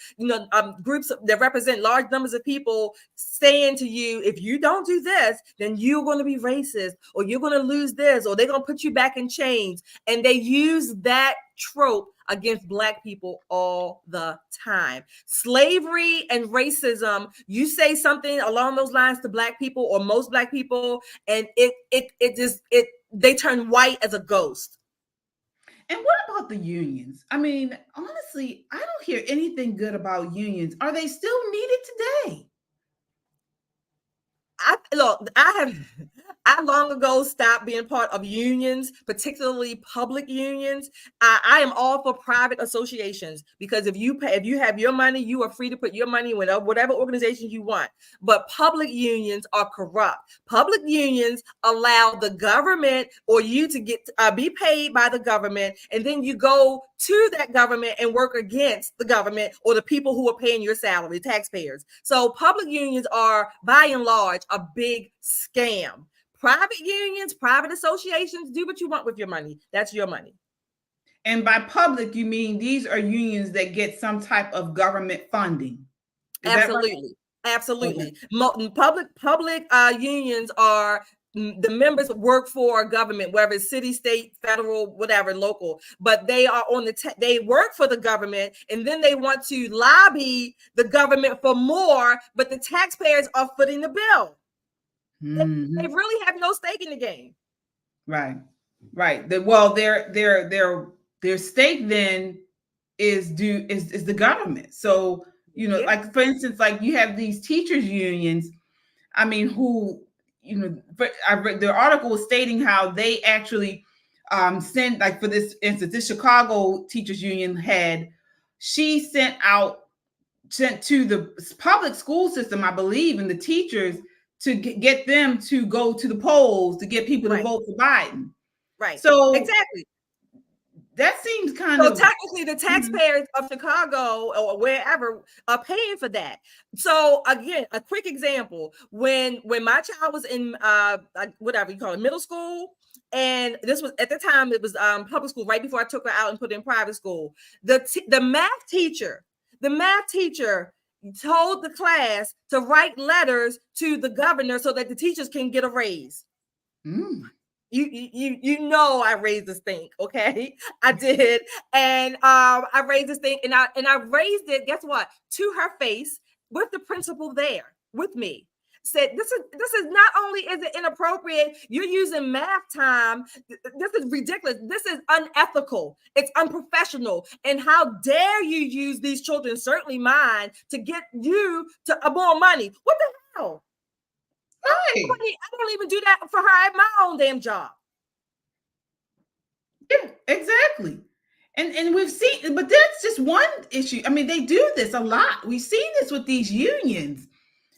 groups that represent large numbers of people saying to you, if you don't do this, then you're going to be racist, or you're going to lose this, or they're going to put you back in chains. And they use that trope against Black people all the time. Slavery and racism, you say something along those lines to Black people or most Black people, and they turn white as a ghost. And what about the unions? I mean, honestly, I don't hear anything good about unions. Are they still needed today? I long ago stopped being part of unions, particularly public unions. I am all for private associations, because if you have your money, you are free to put your money in whatever organization you want. But public unions are corrupt. Public unions allow the government or you to be paid by the government, and then you go to that government and work against the government or the people who are paying your salary, taxpayers. So public unions are, by and large, a big scam. Private unions, private associations, do what you want with your money. That's your money. And by public, you mean these are unions that get some type of government funding? Absolutely. Absolutely. Okay. Public unions are, the members work for government, whether it's city, state, federal, whatever, local, but they are they work for the government, and then they want to lobby the government for more, but the taxpayers are footing the bill. Mm-hmm. They really have no stake in the game. Right. Their stake then is the government. So, like for instance, like you have these teachers unions, I mean, who, I read the article was stating how they actually sent, like for this instance, this Chicago teachers union head, she sent to the public school system, I believe, and the teachers to get them to go to the polls to get people to vote for Biden. Right. So exactly. That seems kind of. So technically, the taxpayers of Chicago or wherever are paying for that. So again, a quick example: when my child was in whatever you call it, middle school, and this was at the time it was public school. Right before I took her out and put her in private school, the math teacher told the class to write letters to the governor so that the teachers can get a raise. I raised this thing, okay? I did, and I raised this thing, and I raised it. Guess what? To her face, with the principal there with me. Said this is not only is it inappropriate, you're using math time. This is ridiculous. This is unethical. It's unprofessional. And how dare you use these children, certainly mine, to get you to more money? What the hell? Right. I don't even do that for her at my own damn job. Yeah, exactly. And we've seen, but that's just one issue. I mean, they do this a lot. We've seen this with these unions.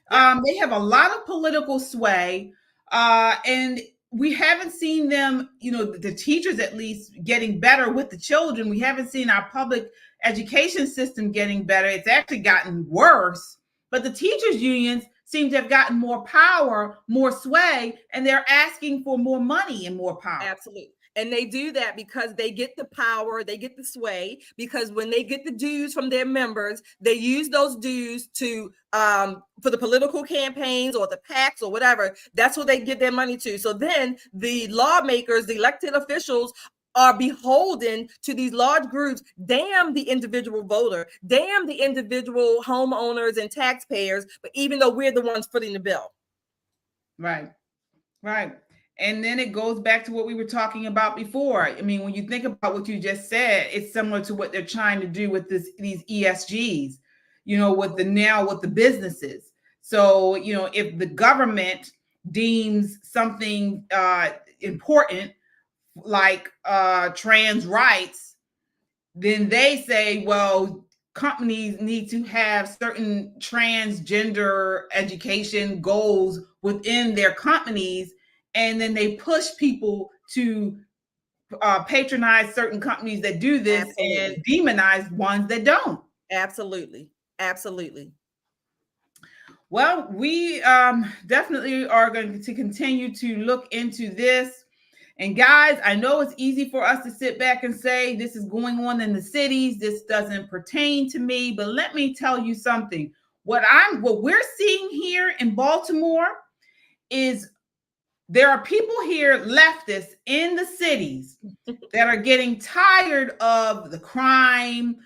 They have a lot of political sway, and we haven't seen them, the teachers at least, getting better with the children. We haven't seen our public education system getting better. It's actually gotten worse, but the teachers unions seem to have gotten more power, more sway, and they're asking for more money and more power. Absolutely. And they do that because they get the power, they get the sway, because when they get the dues from their members, they use those dues to for the political campaigns or the PACs or whatever. That's what they give their money to. So then the lawmakers, the elected officials, are beholden to these large groups. Damn the individual voter, damn the individual homeowners and taxpayers, but even though we're the ones footing the bill. Right. And then it goes back to what we were talking about before. I mean, when you think about what you just said, it's similar to what they're trying to do with these ESGs, with the businesses. So, if the government deems something important, like trans rights, then they say, well, companies need to have certain transgender education goals within their companies. And then they push people to patronize certain companies that do this. Absolutely. And demonize ones that don't. Absolutely. Well, we definitely are going to continue to look into this. And guys, I know it's easy for us to sit back and say, this is going on in the cities, this doesn't pertain to me. But let me tell you something. What we're seeing here in Baltimore is there are people here, leftists in the cities, that are getting tired of the crime,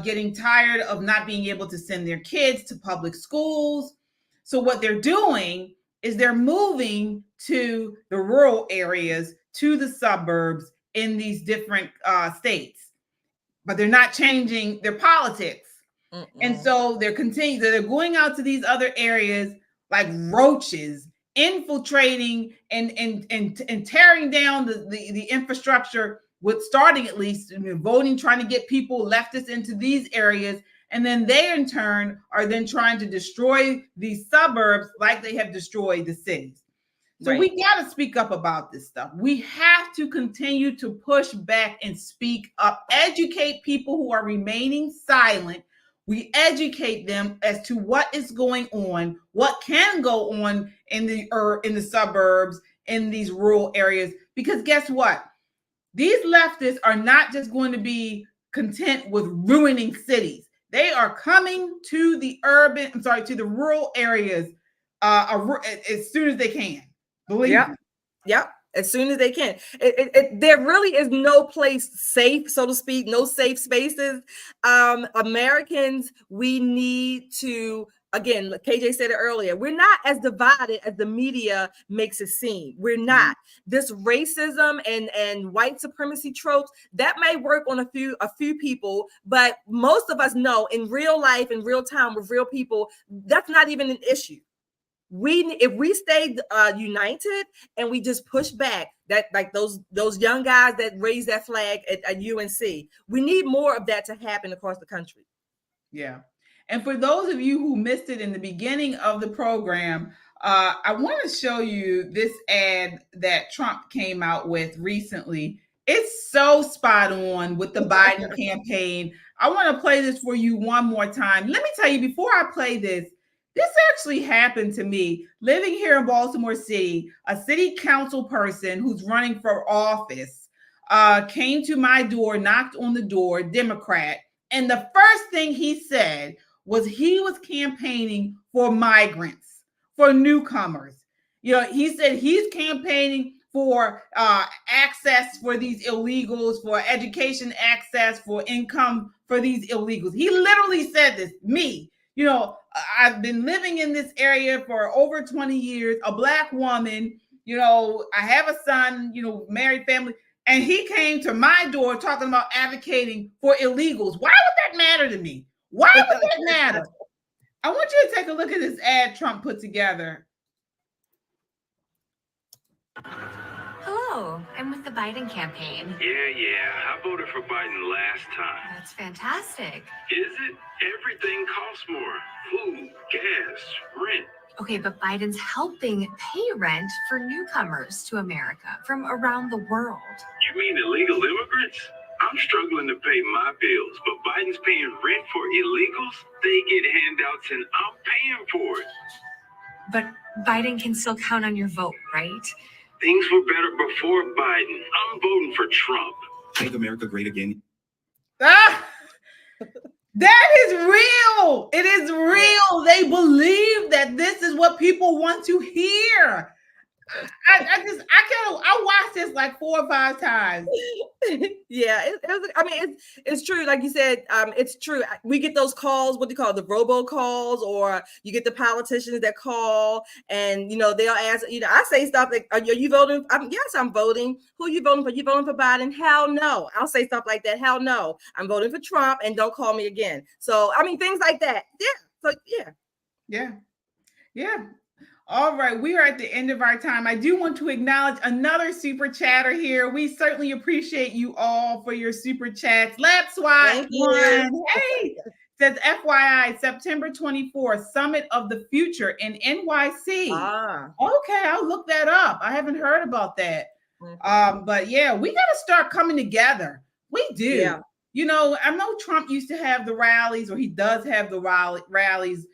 getting tired of not being able to send their kids to public schools. So what they're doing is they're moving to the rural areas, to the suburbs in these different states, but they're not changing their politics. And so they're going out to these other areas like roaches, infiltrating and tearing down the infrastructure, with starting at least voting, trying to get people leftists into these areas. And then they in turn are then trying to destroy these suburbs like they have destroyed the cities. So right. We got to speak up about this stuff. We have to continue to push back and speak up, educate people who are remaining silent. We educate them as to what is going on, what can go on in the suburbs, in these rural areas. Because guess what? These leftists are not just going to be content with ruining cities. They are coming to the rural areas as soon as they can. Believe me. Yep. As soon as they can. There really is no place safe, so to speak, no safe spaces. Americans, we need to, again, KJ said it earlier, we're not as divided as the media makes it seem. We're not. This racism and white supremacy tropes, that may work on a few people, but most of us know in real life, in real time with real people, that's not even an issue. If we stay united and we just push back, that like those young guys that raised that flag at UNC, we need more of that to happen across the country. Yeah. And for those of you who missed it in the beginning of the program, I want to show you this ad that Trump came out with recently. It's so spot on with the Biden campaign. I want to play this for you one more time. Let me tell you, before I play this actually happened to me living here in Baltimore City. A city council person who's running for office came to my door, knocked on the door, Democrat. And the first thing he said was he was campaigning for migrants, for newcomers. He said he's campaigning for access for these illegals, for education access, for income for these illegals. He literally said this, me. I've been living in this area for over 20 years, a Black woman, I have a son, married family. And he came to my door talking about advocating for illegals. Why would that matter to me? Why would that matter? I want you to take a look at this ad Trump put together. Hello, I'm with the Biden campaign. Yeah. I voted for Biden last time. That's fantastic. Is it? Everything costs more. Food, gas, rent. Okay, but Biden's helping pay rent for newcomers to America from around the world. You mean illegal immigrants? I'm struggling to pay my bills, but Biden's paying rent for illegals. They get handouts and I'm paying for it. But Biden can still count on your vote, right? Things were better before Biden. I'm voting for Trump. Make America great again. Ah, that is real. It is real. They believe that this is what people want to hear. I watched this like 4 or 5 times. Yeah, it's true. Like you said, it's true. We get those calls, what do you call it, the robocalls, or you get the politicians that call, and they'll ask. I say stuff like, "Are you voting?" Yes, I'm voting. Who are you voting for? You voting for Biden? Hell no. I'll say stuff like that. Hell no. I'm voting for Trump, and don't call me again. So things like that. Yeah. So Yeah. All right, we are at the end of our time. I do want to acknowledge another super chatter here. We certainly appreciate you all for your super chats. Lab SWAT one, hey, says FYI, September 24th, Summit of the Future in NYC. Okay, I'll look that up. I haven't heard about that. But yeah, we got to start coming together. We do. Yeah. I know Trump used to have the rallies, or he does have the rallies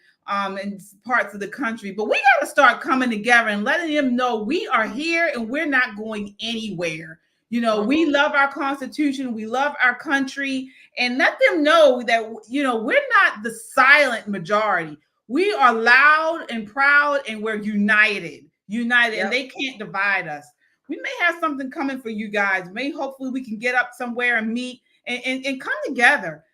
in parts of the country, but we got to start coming together and letting them know we are here and we're not going anywhere. We love our Constitution, we love our country, and let them know that we're not the silent majority. We are loud and proud, and we're united, and they can't divide us. We may have something coming for you guys. Hopefully we can get up somewhere and meet and come together.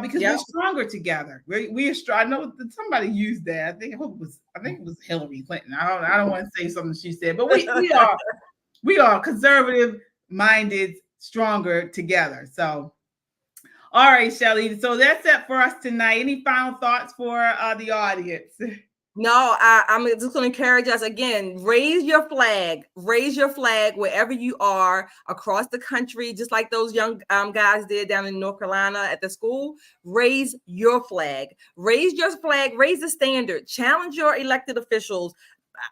Because we're stronger together. We are strong. I know that somebody used that. I think it was Hillary Clinton. I don't want to say something she said, but we are conservative minded, stronger together. So, all right, Shelly. So that's it for us tonight. Any final thoughts for the audience? No, I'm just going to encourage us again. Raise your flag wherever you are across the country, just like those young guys did down in North Carolina at the school. Raise your flag. Raise your flag. Raise the standard. Challenge your elected officials.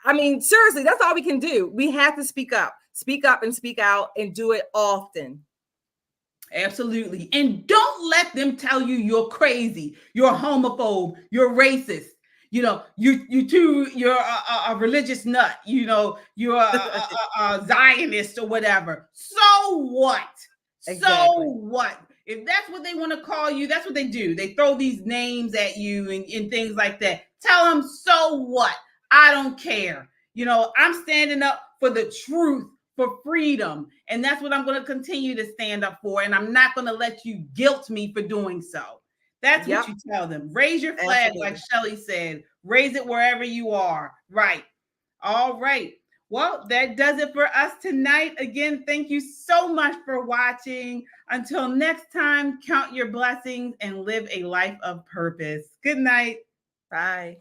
Seriously, that's all we can do. We have to speak up and speak out, and do it often. Absolutely. And don't let them tell you you're crazy, you're homophobe, you're racist. You're a religious nut, you're a Zionist or whatever. So what? Exactly. So what? If that's what they want to call you, that's what they do. They throw these names at you and things like that. Tell them, so what? I don't care. I'm standing up for the truth, for freedom. And that's what I'm going to continue to stand up for. And I'm not going to let you guilt me for doing so. That's what you tell them. Raise your flag, like Shelly said. Raise it wherever you are. Right. All right. Well, that does it for us tonight. Again, thank you so much for watching. Until next time, count your blessings and live a life of purpose. Good night. Bye.